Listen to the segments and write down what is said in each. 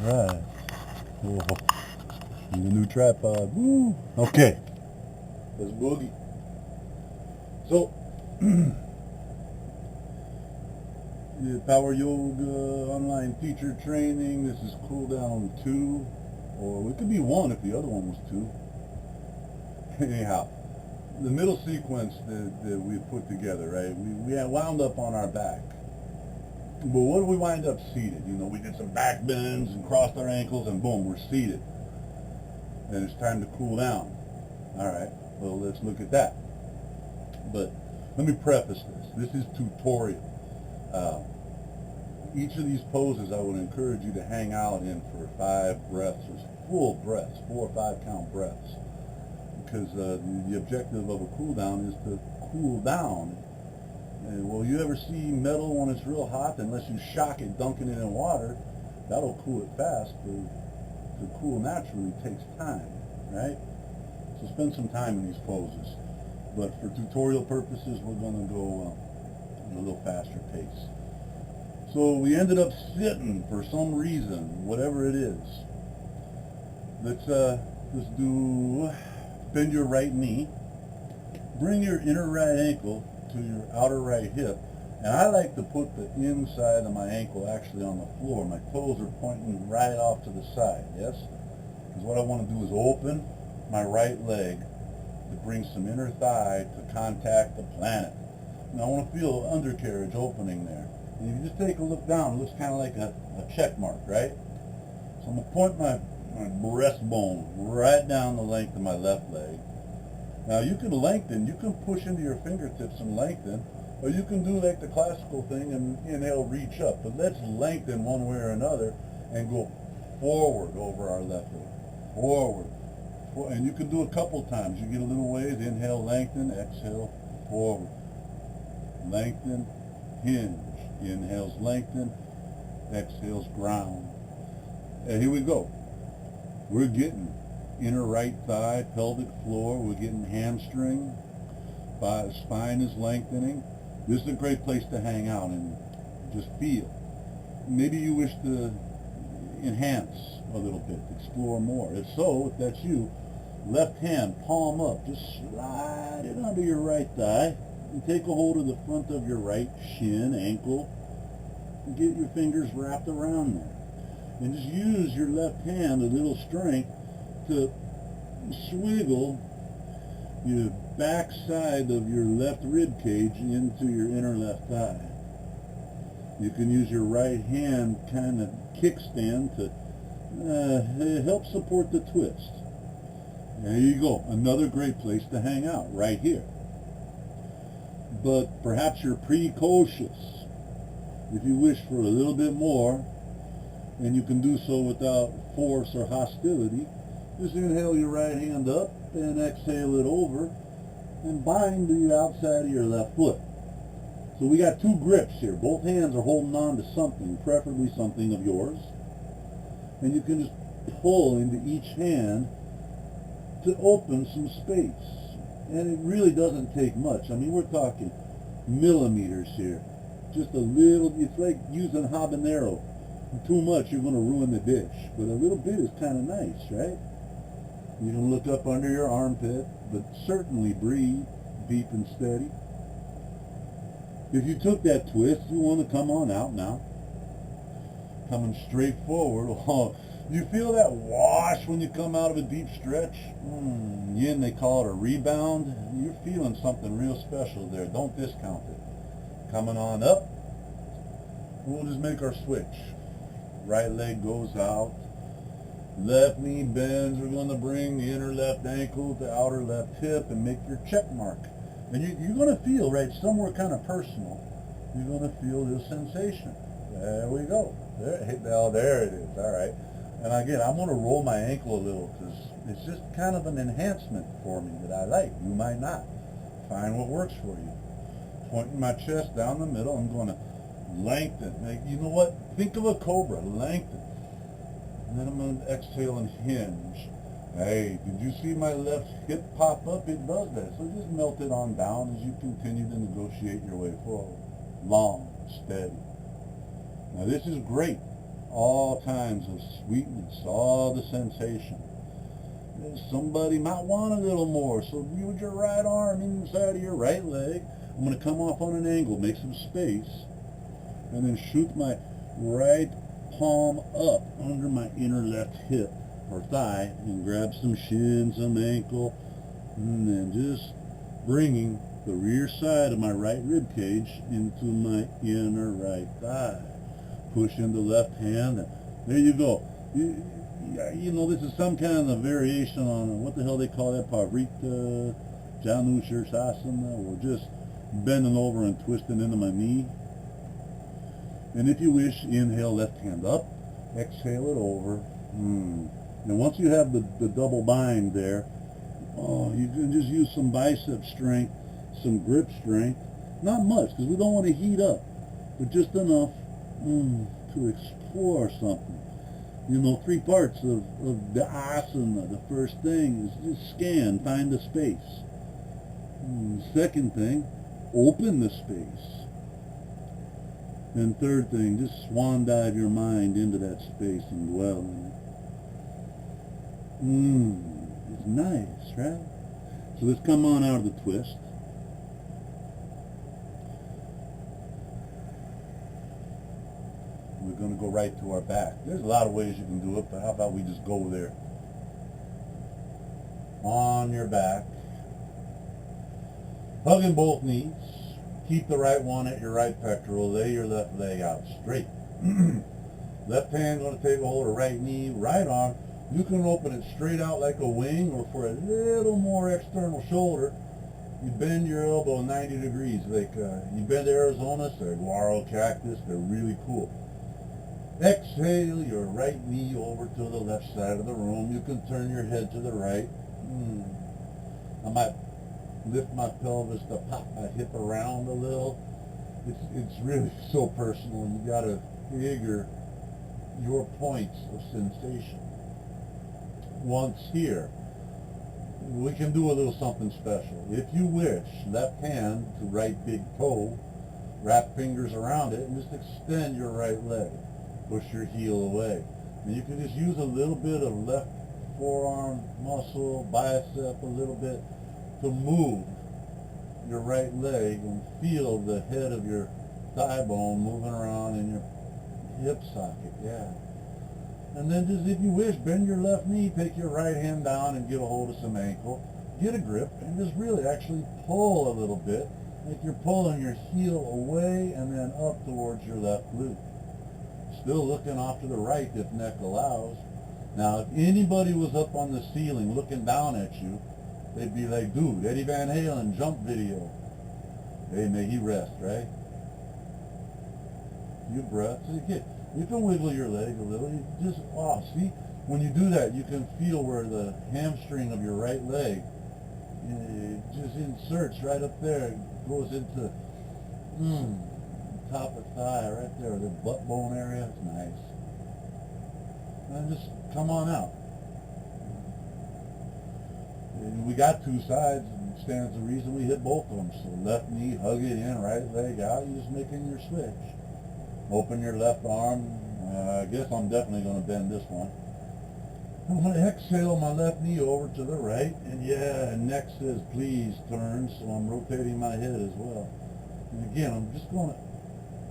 Alright. Oh, need a new tripod. Woo! Okay. Let's boogie. So, the Power Yoga online teacher training. This is Cooldown 2. Or it could be 1 if the other one was 2. Anyhow, the middle sequence that we put together, right? We had wound up on our back. But what do we wind up seated? You know, we did some back bends and crossed our ankles and boom, we're seated. And it's time to cool down. Alright, well let's look at that. But let me preface this. This is tutorial. Each of these poses I would encourage you to hang out in for 5 breaths, or full breaths, 4 or 5 count breaths. Because the objective of a cool down is to cool down. And well, you ever see metal when it's real hot? Unless you shock it dunking it in water, that'll cool it fast. But to cool naturally takes time, right? So spend some time in these poses. But for tutorial purposes, we're going to go at a little faster pace. So we ended up sitting for some reason, whatever it is. Let's do, bend your right knee, bring your inner right ankle to your outer right hip, and I like to put the inside of my ankle actually on the floor. My toes are pointing right off to the side, yes? Because what I want to do is open my right leg to bring some inner thigh to contact the planet. Now I want to feel undercarriage opening there. And if you just take a look down, it looks kind of like a check mark, right? So I'm going to point my breastbone right down the length of my left leg. Now you can lengthen, you can push into your fingertips and lengthen, or you can do like the classical thing and inhale, reach up. But let's lengthen one way or another and go forward over our left leg. Forward. And you can do a couple times. You get a little ways, inhale, lengthen, exhale, forward. Lengthen, hinge. Inhales, lengthen, exhales, ground. And here we go. We're getting inner right thigh, pelvic floor. We're getting hamstring. Spine is lengthening. This is a great place to hang out and just feel. Maybe you wish to enhance a little bit, explore more. If so, if that's you, left hand, palm up. Just slide it under your right thigh. And take a hold of the front of your right shin, ankle, and get your fingers wrapped around there. And just use your left hand, a little strength, to swiggle your back side of your left rib cage into your inner left thigh. You can use your right hand kind of kickstand to help support the twist. There you go. Another great place to hang out, right here. But perhaps you're precocious. If you wish for a little bit more, and you can do so without force or hostility, just inhale your right hand up and exhale it over and bind to the outside of your left foot. So we got 2 grips here. Both hands are holding on to something, preferably something of yours. And you can just pull into each hand to open some space. And it really doesn't take much. I mean, we're talking millimeters here. Just a little, it's like using habanero. Too much, you're going to ruin the dish. But a little bit is kind of nice, right? You can look up under your armpit, but certainly breathe deep and steady. If you took that twist, you want to come on out now. Coming straight forward. Oh, you feel that wash when you come out of a deep stretch? Yin, they call it a rebound. You're feeling something real special there. Don't discount it. Coming on up. We'll just make our switch. Right leg goes out. Left knee bends. We're going to bring the inner left ankle to outer left hip and make your check mark. And you're going to feel, right, somewhere kind of personal, you're going to feel this sensation. There we go. There it is. All right. And again, I'm going to roll my ankle a little because it's just kind of an enhancement for me that I like. You might not. Find what works for you. Pointing my chest down the middle, I'm going to lengthen. You know what? Think of a cobra. Lengthen. And then I'm going to exhale and hinge. Hey, did you see my left hip pop up? It does that. So just melt it on down as you continue to negotiate your way forward. Long, steady. Now this is great all kinds of sweetness, all the sensation. Somebody might want a little more, so use your right arm inside of your right leg. I'm going to come off on an angle, make some space, and then shoot my right palm up under my inner left hip or thigh and grab some shin, some ankle, and then just bringing the rear side of my right rib cage into my inner right thigh. Push in the left hand. There you go. You know, this is some kind of variation on what the hell they call that, Pavrita, Janu Shirsasana, or just bending over and twisting into my knee. And if you wish, inhale left hand up, exhale it over. And once you have the double bind there, you can just use some bicep strength, some grip strength. Not much, because we don't want to heat up, but just enough to explore something. You know, 3 parts of the asana. The first thing is just scan, find the space. Second thing, open the space. And third thing, just swan dive your mind into that space and dwell in it. It's nice, right? So let's come on out of the twist. We're going to go right to our back. There's a lot of ways you can do it, but how about we just go there? On your back. Hugging both knees. Keep the right one at your right pectoral. Lay your left leg out straight. Left hand going to take a hold of right knee, right arm. You can open it straight out like a wing, or for a little more external shoulder, you bend your elbow 90 degrees. Like you bend Arizonas, they're guaro cactus, they're really cool. Exhale your right knee over to the left side of the room. You can turn your head to the right. I might lift my pelvis to pop my hip around a little. It's really so personal. You got to figure your points of sensation. Once here, we can do a little something special. If you wish, left hand to right big toe, wrap fingers around it, and just extend your right leg. Push your heel away. And you can just use a little bit of left forearm muscle, bicep a little bit, to move your right leg and feel the head of your thigh bone moving around in your hip socket. Yeah. And then just, if you wish, bend your left knee, take your right hand down and get a hold of some ankle. Get a grip and just really actually pull a little bit, like you're pulling your heel away and then up towards your left glute. Still looking off to the right if neck allows. Now, if anybody was up on the ceiling looking down at you, they'd be like, dude, Eddie Van Halen jump video. Hey, may he rest, right? You breath. You can wiggle your leg a little. You just, see, when you do that, you can feel where the hamstring of your right leg, it just inserts right up there. It goes into, top of thigh right there, the butt bone area. It's nice. And just come on out. And we got 2 sides, and stands the reason we hit both of them. So left knee, hug it in, right leg out. You're just making your switch. Open your left arm. I guess I'm definitely going to bend this one. I'm going to exhale my left knee over to the right. And yeah, neck says please turn, so I'm rotating my head as well. And again, I'm just going to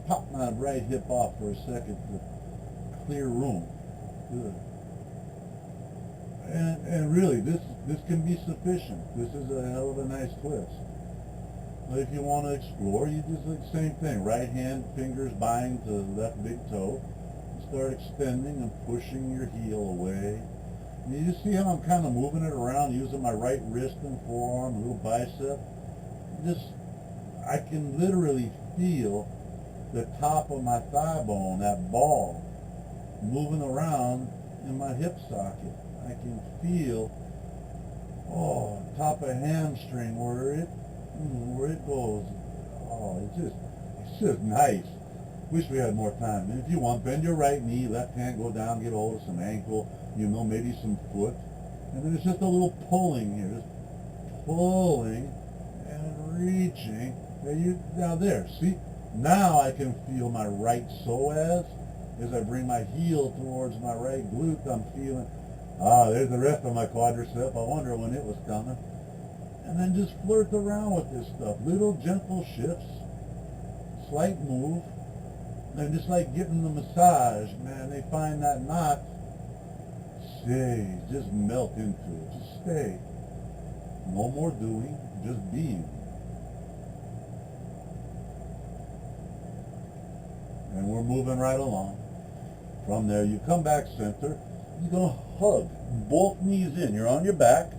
pop my right hip off for a second to clear room. Good. And really, this can be sufficient. This is a hell of a nice twist. But if you want to explore, you just do the same thing. Right hand, fingers bind to the left big toe. Start extending and pushing your heel away. And you just see how I'm kind of moving it around, using my right wrist and forearm, a little bicep. I can literally feel the top of my thigh bone, that ball, moving around in my hip socket. I can feel, top of hamstring where it goes. It's just nice. Wish we had more time. And if you want, bend your right knee, left hand go down, get a hold of some ankle, maybe some foot. And then it's just a little pulling here, just pulling and reaching. Now there, see? Now I can feel my right psoas As I bring my heel towards my right glute, I'm feeling, there's the rest of my quadricep. I wonder when it was coming. And then just flirt around with this stuff. Little gentle shifts, slight move. And just like getting the massage, man, they find that knot, stay, just melt into it, just stay. No more doing, just being. And we're moving right along. From there, you come back center, you're going to hug both knees in. You're on your back.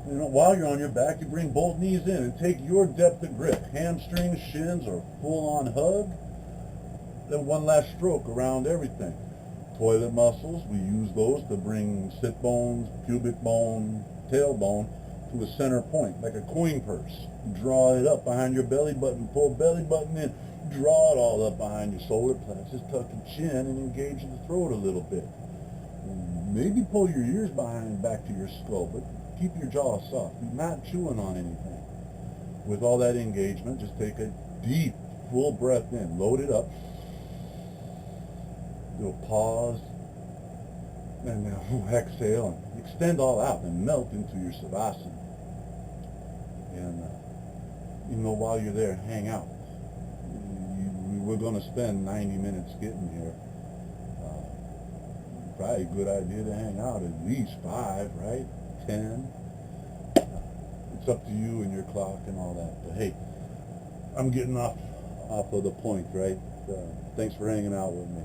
You know, while you're on your back, you bring both knees in and take your depth of grip. Hamstrings, shins, or full-on hug. Then one last stroke around everything. Toilet muscles, we use those to bring sit bones, pubic bone, tailbone to a center point, like a coin purse. Draw it up behind your belly button, pull belly button in, draw it all up behind your solar plexus, tuck your chin and engage the throat a little bit. Maybe pull your ears back to your skull, but keep your jaw soft. You're not chewing on anything. With all that engagement, just take a deep, full breath in, load it up. Do a pause, and then exhale, and extend all out and melt into your savasana. And while you're there, hang out. We're going to spend 90 minutes getting here. Probably a good idea to hang out at least 5, right? 10. It's up to you and your clock and all that. But hey, I'm getting off of the point, right? Thanks for hanging out with me.